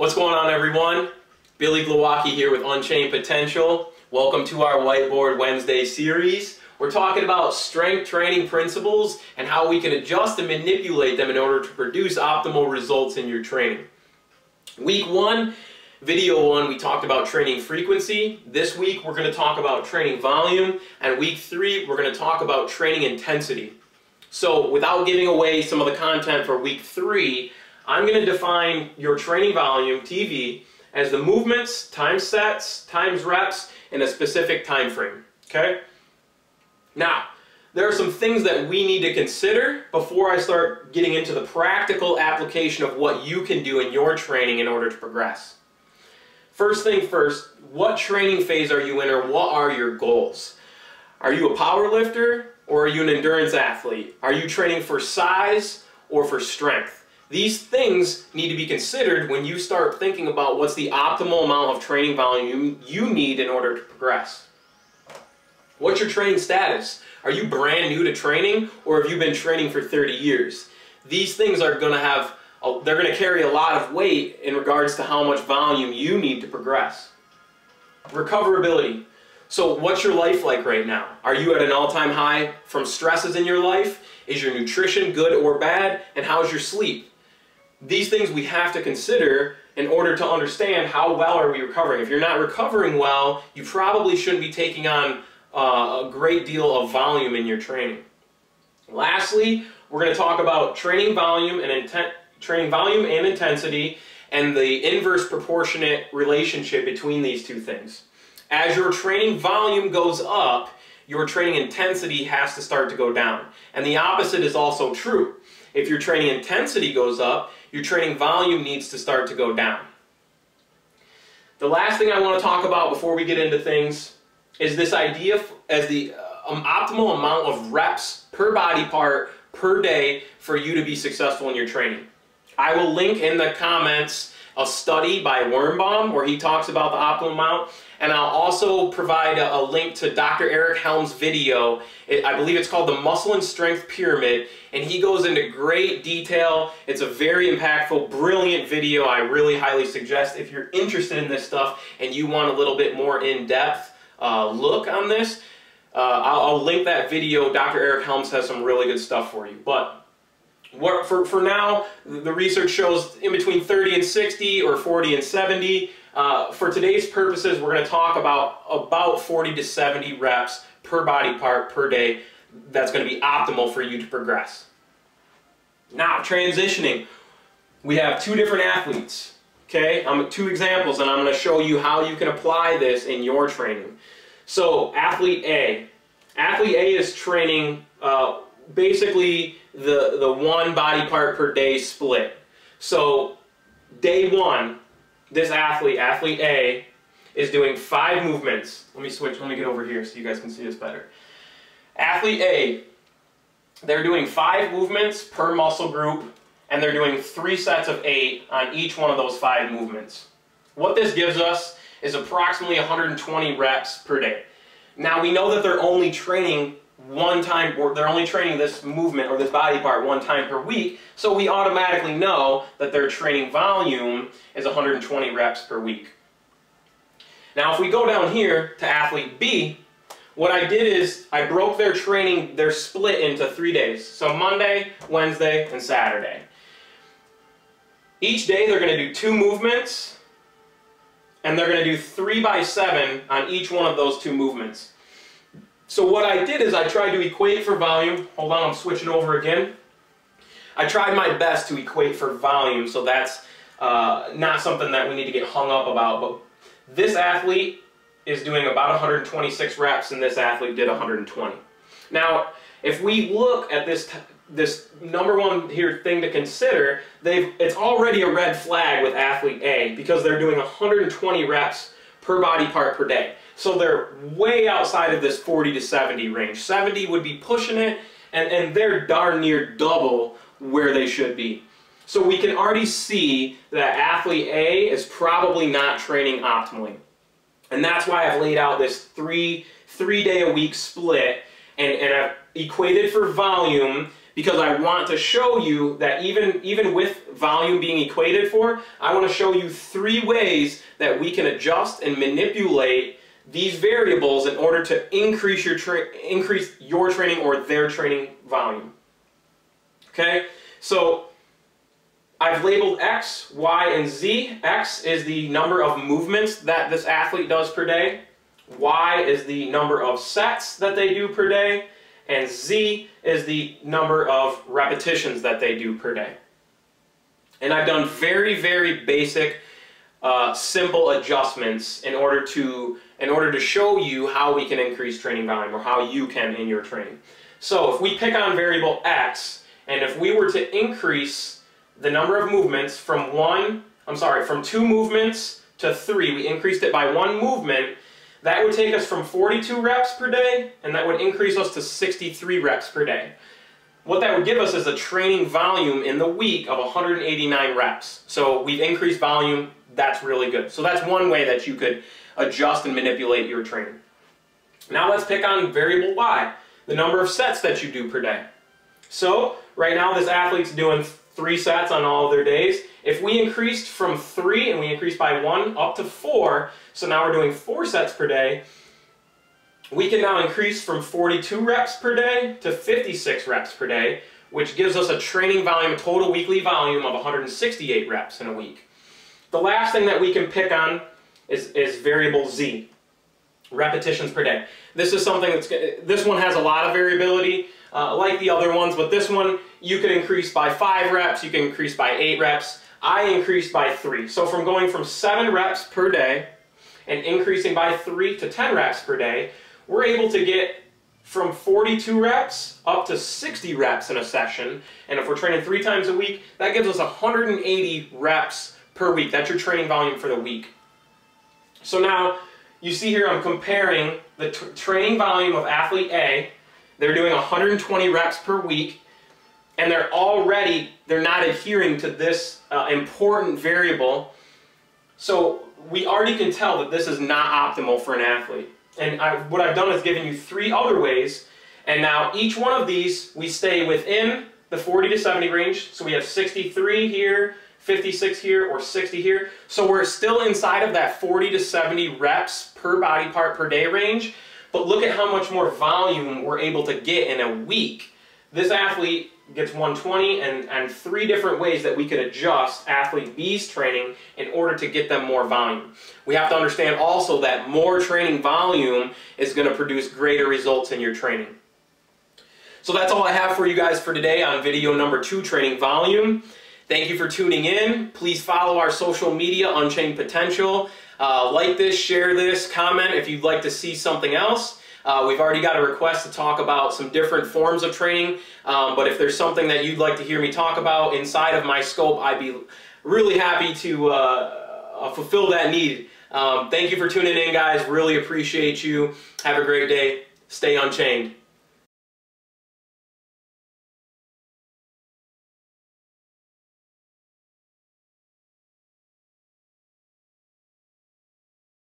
What's going on, everyone? Billy Glowacki here with Unchained Potential. Welcome to our Whiteboard Wednesday series. We're talking about strength training principles and how we can adjust and manipulate them in order to produce optimal results in your training. Week 1, video 1, we talked about training frequency. This week we're going to talk about training volume, and week 3 we're going to talk about training intensity. So without giving away some of the content for week 3, I'm going to define your training volume, TV, as the movements, times sets, times reps, in a specific time frame. Okay? Now, there are some things that we need to consider before I start getting into the practical application of what you can do in your training in order to progress. First thing first, what training phase are you in, or what are your goals? Are you a power lifter or are you an endurance athlete? Are you training for size or for strength? These things need to be considered when you start thinking about what's the optimal amount of training volume you need in order to progress. What's your training status? Are you brand new to training, or have you been training for 30 years? These things are going to have, they're going to carry a lot of weight in regards to how much volume you need to progress. Recoverability. So what's your life like right now? Are you at an all-time high from stresses in your life? Is your nutrition good or bad? And how's your sleep? These things we have to consider in order to understand how well are we recovering. If you're not recovering well, you probably shouldn't be taking on a great deal of volume in your training. Lastly, we're going to talk about training volume and intensity, and the inverse proportionate relationship between these two things. As your training volume goes up, your training intensity has to start to go down. And the opposite is also true. If your training intensity goes up, your training volume needs to start to go down. The last thing I want to talk about before we get into things is this idea as the optimal amount of reps per body part per day for you to be successful in your training. I will link in the comments a study by Wormbaum where he talks about the optimal amount, and I'll also provide a link to Dr. Eric Helm's video. I believe it's called the Muscle and Strength Pyramid, and he goes into great detail. It's a very impactful, brilliant video. I really highly suggest, if you're interested in this stuff and you want a little bit more in-depth look on this, I'll link that video. Dr. Eric Helms has some really good stuff for you. But for now, the research shows in between 30 and 60 or 40 and 70. For today's purposes, we're going to talk about 40 to 70 reps per body part per day. That's going to be optimal for you to progress. Now, transitioning. We have two different athletes. Okay, two examples, and I'm going to show you how you can apply this in your training. So, athlete A. Athlete A is training basically the one body part per day split. So, day 1, this athlete A, is doing 5 movements. Let me get over here so you guys can see this better. Athlete A, they're doing 5 movements per muscle group, and they're doing 3 sets of 8 on each one of those 5 movements. What this gives us is approximately 120 reps per day. Now we know that they're only training they're only training this movement or this body part 1 time per week, so we automatically know that their training volume is 120 reps per week. Now if we go down here to athlete B, what I did is I broke their training, their split into 3 days. So Monday, Wednesday, and Saturday. Each day they're going to do 2 movements, and they're going to do 3 by 7 on each one of those 2 movements. So what I did is I tried to equate for volume. Hold on, I'm switching over again. I tried my best to equate for volume, so that's not something that we need to get hung up about. But this athlete is doing about 126 reps, and this athlete did 120. Now, if we look at this number one here thing to consider, it's already a red flag with athlete A because they're doing 120 reps per body part per day. So they're way outside of this 40 to 70 range. 70 would be pushing it, and they're darn near double where they should be. So we can already see that athlete A is probably not training optimally. And that's why I've laid out this three day a week split, and I've equated for volume because I want to show you that even with volume being equated for, I want to show you 3 ways that we can adjust and manipulate these variables in order to increase your training or their training volume. Okay, so I've labeled X, Y, and Z. X is the number of movements that this athlete does per day. Y is the number of sets that they do per day. And Z is the number of repetitions that they do per day. And I've done very, very basic, simple adjustments in order to show you how we can increase training volume, or how you can in your training. So if we pick on variable X, and if we were to increase the number of movements from 2 movements to 3, we increased it by 1 movement, that would take us from 42 reps per day, and that would increase us to 63 reps per day. What that would give us is a training volume in the week of 189 reps. So we've increased volume, that's really good. So that's one way that you could adjust and manipulate your training. Now let's pick on variable Y, the number of sets that you do per day. So right now this athlete's doing 3 sets on all of their days. If we increased from 3 and we increased by 1 up to 4, so now we're doing 4 sets per day, we can now increase from 42 reps per day to 56 reps per day, which gives us a training volume, total weekly volume of 168 reps in a week. The last thing that we can pick on is variable Z, repetitions per day. This is something this one has a lot of variability, like the other ones, but this one you could increase by 5 reps, you can increase by 8 reps. I increased by 3. So from going from 7 reps per day and increasing by 3 to 10 reps per day, we're able to get from 42 reps up to 60 reps in a session. And if we're training 3 times a week, that gives us 180 reps per week. That's your training volume for the week. So now you see here I'm comparing the training volume of athlete A. They're doing 120 reps per week, and they're not adhering to this important variable. So we already can tell that this is not optimal for an athlete. And what I've done is given you 3 other ways, and now each one of these we stay within the 40 to 70 range. So we have 63 here, 56 here, or 60 here. So we're still inside of that 40 to 70 reps per body part per day range, but look at how much more volume we're able to get in a week. This athlete gets 120, and 3 different ways that we could adjust athlete B's training in order to get them more volume. We have to understand also that more training volume is going to produce greater results in your training. So that's all I have for you guys for today on video number 2, training volume. Thank you for tuning in. Please follow our social media, Unchained Potential. Like this, share this, comment if you'd like to see something else. We've already got a request to talk about some different forms of training, but if there's something that you'd like to hear me talk about inside of my scope, I'd be really happy to fulfill that need. Thank you for tuning in, guys. Really appreciate you. Have a great day. Stay unchained.